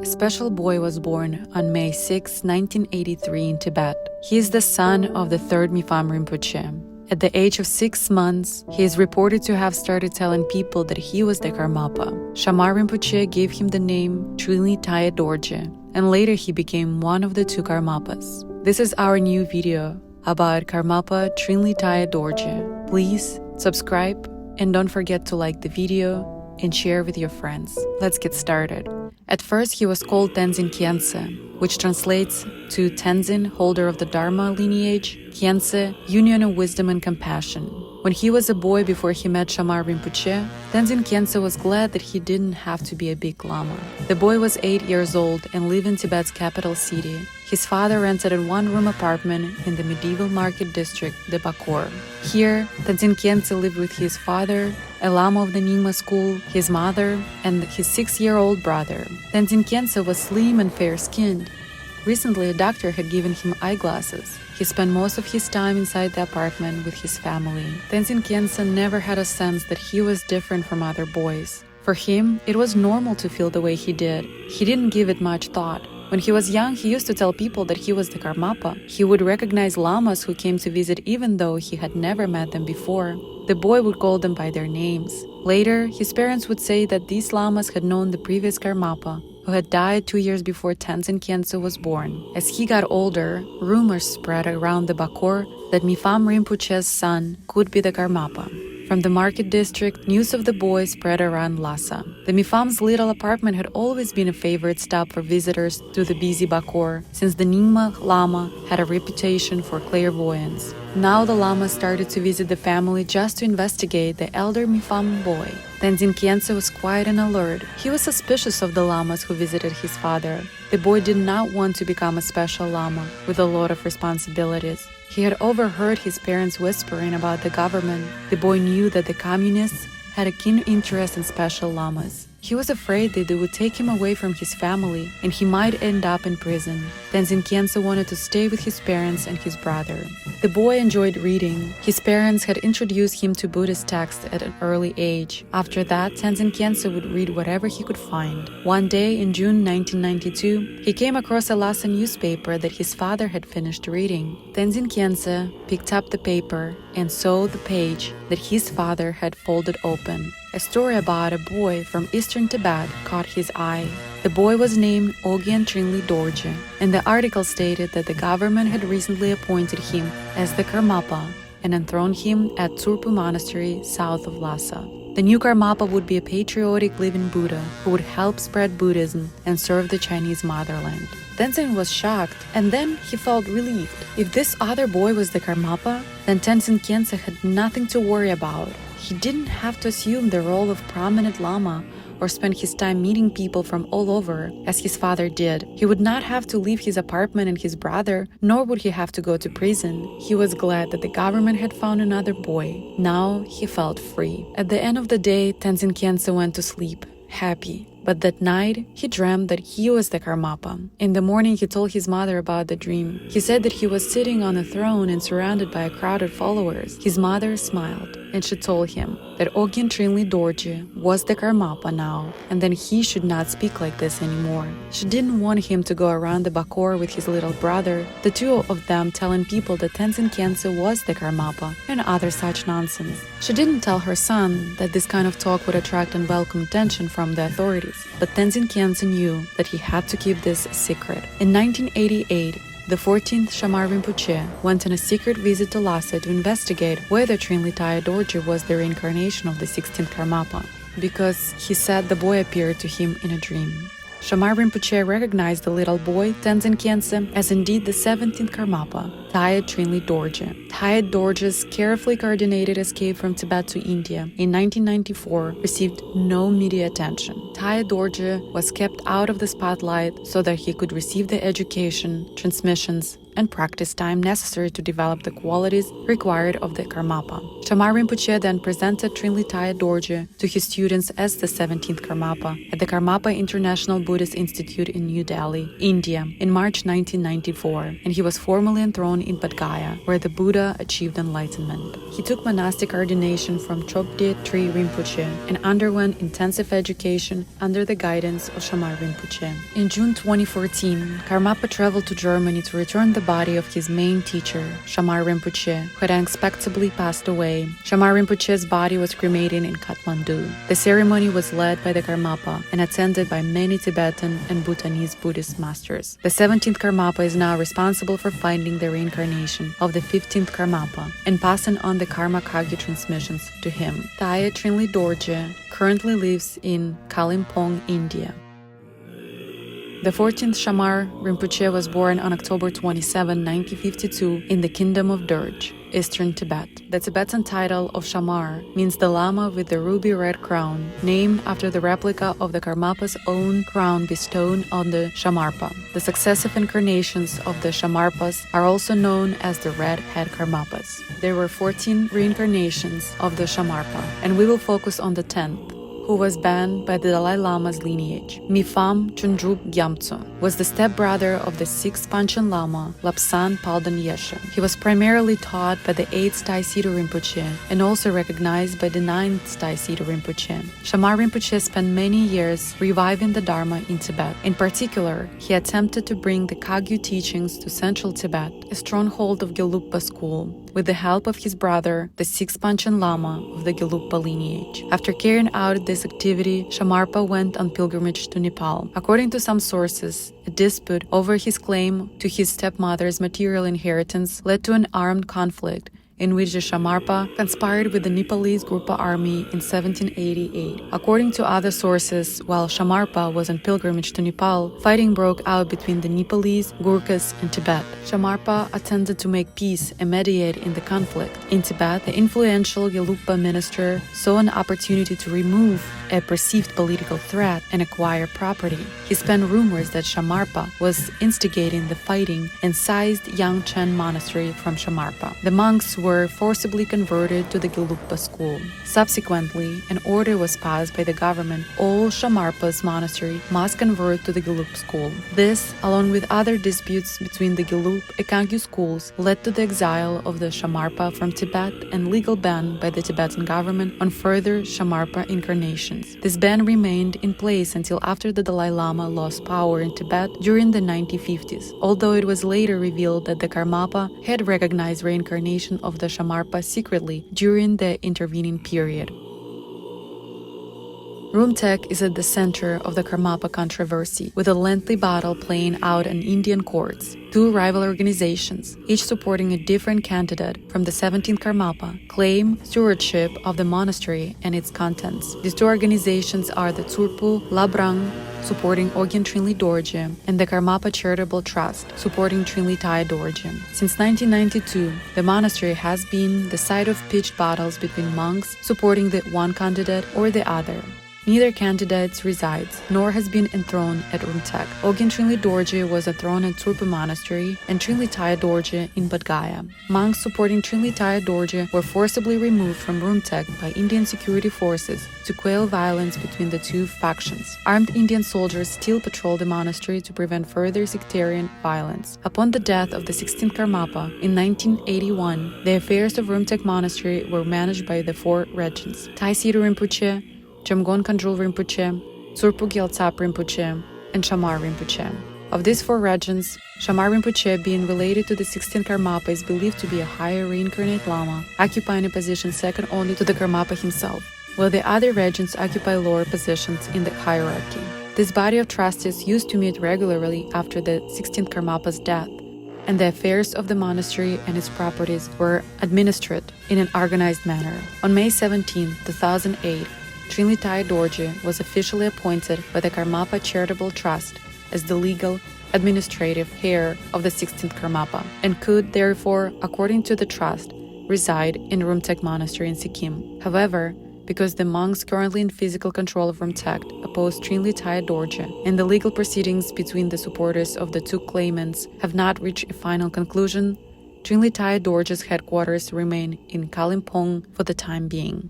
A special boy was born on May 6, 1983 in Tibet. He is the son of the third Mifam Rinpoche. At the age of 6 months, he is reported to have started telling people that he was the Karmapa. Shamar Rinpoche gave him the name Trinley Thaye Dorje, and later he became one of the two Karmapas. This is our new video about Karmapa Trinley Thaye Dorje. Please subscribe and don't forget to like the video and share with your friends. Let's get started. At first, he was called Tenzin Khyentse, which translates to Tenzin, holder of the Dharma lineage, Khyentse, union of wisdom and compassion. When he was a boy before he met Shamar Rinpoche, Tenzin Khyentse was glad that he didn't have to be a big lama. The boy was 8 years old and lived in Tibet's capital city. His father rented a one-room apartment in the medieval market district, the Bakor. Here, Tenzin Khyentse lived with his father, a lama of the Nyingma school, his mother, and his 6-year-old brother. Tenzin Khyentse was slim and fair-skinned. Recently, a doctor had given him eyeglasses. He spent most of his time inside the apartment with his family. Tenzin Khyentse never had a sense that he was different from other boys. For him, it was normal to feel the way he did. He didn't give it much thought. When he was young, he used to tell people that he was the Karmapa. He would recognize lamas who came to visit even though he had never met them before. The boy would call them by their names. Later, his parents would say that these lamas had known the previous Karmapa, who had died 2 years before Tenzin Khyentse was born. As he got older, rumors spread around the Bakor that Mifam Rinpoche's son could be the Karmapa. From the market district, news of the boy spread around Lhasa. The Mifam's little apartment had always been a favorite stop for visitors to the busy Bakor, since the Nyingma Lama had a reputation for clairvoyance. Now the Lama started to visit the family just to investigate the elder Mifam boy. Tenzin Khyentse was quiet and alert. He was suspicious of the lamas who visited his father. The boy did not want to become a special lama with a lot of responsibilities. He had overheard his parents whispering about the government. The boy knew that the communists had a keen interest in special lamas. He was afraid that they would take him away from his family and he might end up in prison. Tenzin Khyentse wanted to stay with his parents and his brother. The boy enjoyed reading. His parents had introduced him to Buddhist texts at an early age. After that, Tenzin Khyentse would read whatever he could find. One day in June 1992, he came across a Lhasa newspaper that his father had finished reading. Tenzin Khyentse picked up the paper and saw the page that his father had folded open. A story about a boy from eastern Tibet caught his eye. The boy was named Ogyen Trinley Dorje, and the article stated that the government had recently appointed him as the Karmapa and enthroned him at Rumtek Monastery south of Lhasa. The new Karmapa would be a patriotic living Buddha who would help spread Buddhism and serve the Chinese motherland. Tenzin was shocked, and then he felt relieved. If this other boy was the Karmapa, then Tenzin Khyentse had nothing to worry about. He didn't have to assume the role of prominent lama or spend his time meeting people from all over, as his father did. He would not have to leave his apartment and his brother, nor would he have to go to prison. He was glad that the government had found another boy. Now he felt free. At the end of the day, Tenzin Khyentse went to sleep, happy. But that night, he dreamt that he was the Karmapa. In the morning, he told his mother about the dream. He said that he was sitting on a throne and surrounded by a crowd of followers. His mother smiled, and she told him that Ogyen Trinley Dorje was the Karmapa now, and then he should not speak like this anymore. She didn't want him to go around the Bakor with his little brother, the two of them telling people that Tenzin Khyentse was the Karmapa, and other such nonsense. She didn't tell her son that this kind of talk would attract unwelcome attention from the authorities. But Tenzin Khyentse knew that he had to keep this a secret. In 1988, the 14th Shamar Rinpoche went on a secret visit to Lhasa to investigate whether Trinley Thaye Dorje was the reincarnation of the 16th Karmapa, because he said the boy appeared to him in a dream. Shamar Rinpoche recognized the little boy, Tenzin Khyentse, as indeed the 17th Karmapa, Thaye Trinley Dorje. Thaye Dorje's carefully coordinated escape from Tibet to India in 1994 received no media attention. Thaye Dorje was kept out of the spotlight so that he could receive the education, transmissions, and practice time necessary to develop the qualities required of the Karmapa. Shamar Rinpoche then presented Trinley Thaye Dorje to his students as the 17th Karmapa at the Karmapa International Buddhist Institute in New Delhi, India, in March 1994, and he was formally enthroned in Bodh Gaya, where the Buddha achieved enlightenment. He took monastic ordination from Dorje Rinpoche and underwent intensive education under the guidance of Shamar Rinpoche. In June 2014, Karmapa traveled to Germany to return the body of his main teacher, Shamar Rinpoche, who had unexpectedly passed away. Shamar Rinpoche's body was cremated in Kathmandu. The ceremony was led by the Karmapa and attended by many Tibetan and Bhutanese Buddhist masters. The 17th Karmapa is now responsible for finding the reincarnation of the 15th Karmapa and passing on the Karma Kagyu transmissions to him. Thaye Trinley Dorje currently lives in Kalimpong, India. The 14th Shamar Rinpoche was born on October 27, 1952 in the Kingdom of Dorje, Eastern Tibet. The Tibetan title of Shamar means the Lama with the ruby red crown, named after the replica of the Karmapa's own crown bestowed on the Shamarpa. The successive incarnations of the Shamarpas are also known as the Red Head Karmapas. There were 14 reincarnations of the Shamarpa, and we will focus on the 10th, who was banned by the Dalai Lama's lineage. Mifam Chundrup Gyamtso was the stepbrother of the 6th Panchen Lama, Lapsan Palden Yeshe. He was primarily taught by the 8th Thaye Rinpoche and also recognized by the 9th Thaye Rinpoche. Shamar Rinpoche spent many years reviving the Dharma in Tibet. In particular, he attempted to bring the Kagyu teachings to central Tibet, a stronghold of Gelugpa school, with the help of his brother, the 6th Panchen Lama of the Gelugpa lineage. After carrying out this activity, Shamarpa went on pilgrimage to Nepal. According to some sources, a dispute over his claim to his stepmother's material inheritance led to an armed conflict in which the Shamarpa conspired with the Nepalese Gurkha army in 1788. According to other sources, while Shamarpa was on pilgrimage to Nepal, fighting broke out between the Nepalese, Gurkhas, and Tibet. Shamarpa attempted to make peace and mediate in the conflict. In Tibet, the influential Gelugpa minister saw an opportunity to remove a perceived political threat and acquire property. He spent rumors that Shamarpa was instigating the fighting and seized Yangchen Monastery from Shamarpa. The monks were forcibly converted to the Gelugpa school. Subsequently, an order was passed by the government: all Shamarpa's monastery must convert to the Gelugpa school. This, along with other disputes between the Gelugpa and Kagyu schools, led to the exile of the Shamarpa from Tibet and legal ban by the Tibetan government on further Shamarpa incarnations. This ban remained in place until after the Dalai Lama lost power in Tibet during the 1950s, although it was later revealed that the Karmapa had recognized reincarnation of the Shamarpa secretly during the intervening period. Rumtek is at the center of the Karmapa controversy, with a lengthy battle playing out in Indian courts. Two rival organizations, each supporting a different candidate from the 17th Karmapa, claim stewardship of the monastery and its contents. These two organizations are the Tsurpu Labrang, supporting Ogyen Trinley Dorje, and the Karmapa Charitable Trust, supporting Trinley Thaye Dorje. Since 1992, the monastery has been the site of pitched battles between monks supporting the one candidate or the other. Neither candidate resides, nor has been enthroned at Rumtek. Ogyen Trinley Dorje was enthroned at Tsurpu Monastery and Trinley Thaye Dorje in Bodh Gaya. Monks supporting Trinley Thaye Dorje were forcibly removed from Rumtek by Indian security forces to quell violence between the two factions. Armed Indian soldiers still patrol the monastery to prevent further sectarian violence. Upon the death of the 16th Karmapa in 1981, the affairs of Rumtek Monastery were managed by the four regents: Thaye Rinpoche, Jamgon Kandrul Rinpoche, Tsurpu Gyaltsap Rinpoche, and Shamar Rinpoche. Of these four regents, Shamar Rinpoche, being related to the 16th Karmapa, is believed to be a higher reincarnate Lama, occupying a position second only to the Karmapa himself, while the other regents occupy lower positions in the hierarchy. This body of trustees used to meet regularly after the 16th Karmapa's death, and the affairs of the monastery and its properties were administered in an organized manner. On May 17, 2008, Trinley Thaye Dorje was officially appointed by the Karmapa Charitable Trust as the legal, administrative heir of the 16th Karmapa, and could therefore, according to the trust, reside in Rumtek Monastery in Sikkim. However, because the monks currently in physical control of Rumtek opposed Trinley, Thaye, Dorje, and the legal proceedings between the supporters of the two claimants have not reached a final conclusion, Trinley, Thaye, Dorje's headquarters remain in Kalimpong for the time being.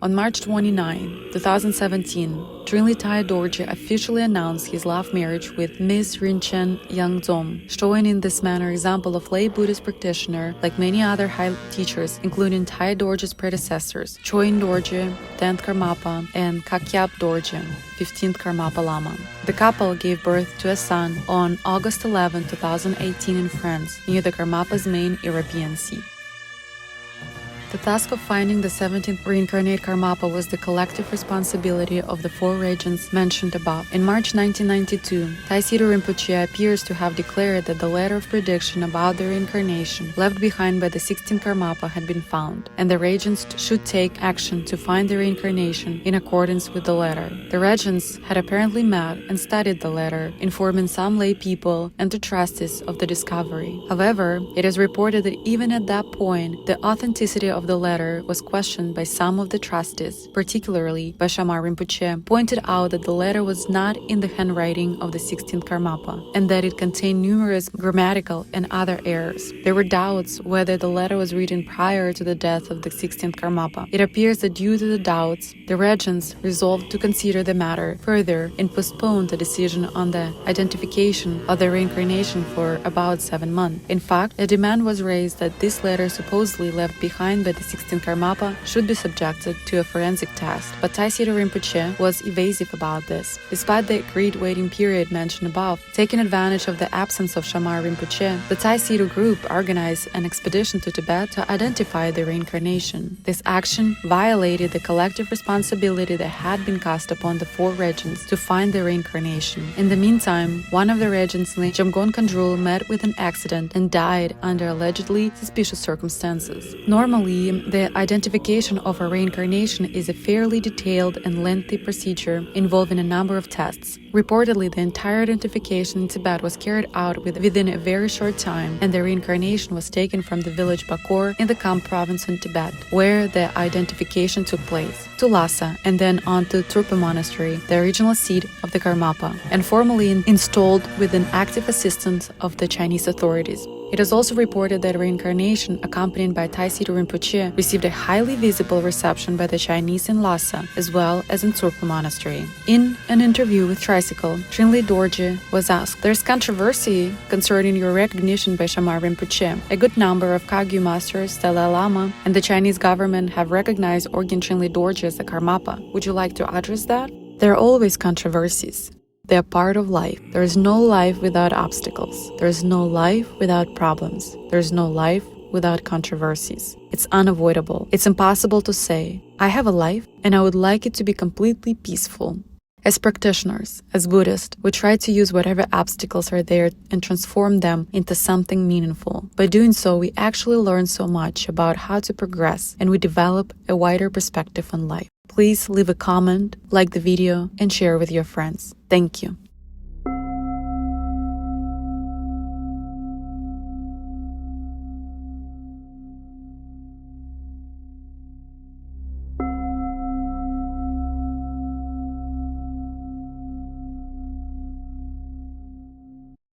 On March 29, 2017, Trinley, Thaye, Dorje officially announced his love marriage with Ms. Rinchen Yangzom, showing in this manner example of lay Buddhist practitioner like many other high teachers, including Thaye Dorje's predecessors, Choyin Dorje, 10th Karmapa, and Kakyap Dorje, 15th Karmapa Lama. The couple gave birth to a son on August 11, 2018 in France, near the Karmapa's main European sea. The task of finding the 17th reincarnate Karmapa was the collective responsibility of the four regents mentioned above. In March 1992, Thaye Rinpoche appears to have declared that the letter of prediction about the reincarnation left behind by the 16th Karmapa had been found, and the regents should take action to find the reincarnation in accordance with the letter. The regents had apparently met and studied the letter, informing some lay people and the trustees of the discovery. However, it is reported that even at that point, the authenticity of the letter was questioned by some of the trustees, particularly by Shamar Rinpoche, pointed out that the letter was not in the handwriting of the 16th Karmapa, and that it contained numerous grammatical and other errors. There were doubts whether the letter was written prior to the death of the 16th Karmapa. It appears that due to the doubts, the regents resolved to consider the matter further and postponed the decision on the identification of the reincarnation for about 7 months. In fact, a demand was raised that this letter supposedly left behind by the 16th Karmapa should be subjected to a forensic test, but Thaye Rinpoche was evasive about this. Despite the agreed waiting period mentioned above, taking advantage of the absence of Shamar Rinpoche, the Thaye group organized an expedition to Tibet to identify the reincarnation. This action violated the collective responsibility that had been cast upon the four regents to find the reincarnation. In the meantime, one of the regents, Jamgon Kandrul, met with an accident and died under allegedly suspicious circumstances. Normally, the identification of a reincarnation is a fairly detailed and lengthy procedure involving a number of tests. Reportedly, the entire identification in Tibet was carried out within a very short time, and the reincarnation was taken from the village Bakor in the Kham province in Tibet, where the identification took place, to Lhasa, and then on to Rumtek Monastery, the original seat of the Karmapa, and formally installed with an active assistance of the Chinese authorities. It is also reported that reincarnation, accompanied by Thaye Rinpoche, received a highly visible reception by the Chinese in Lhasa, as well as in Rumtek Monastery. In an interview with Tricycle, Trinley Dorje was asked, "There's controversy concerning your recognition by Shamar Rinpoche. A good number of Kagyu masters, Dalai Lama, and the Chinese government have recognized Orgyen Trinley Dorje as a Karmapa. Would you like to address that?" There are always controversies. They are part of life. There is no life without obstacles. There is no life without problems. There is no life without controversies. It's unavoidable. It's impossible to say, "I have a life and I would like it to be completely peaceful." As practitioners, as Buddhists, we try to use whatever obstacles are there and transform them into something meaningful. By doing so, we actually learn so much about how to progress, and we develop a wider perspective on life. Please leave a comment, like the video, and share with your friends. Thank you.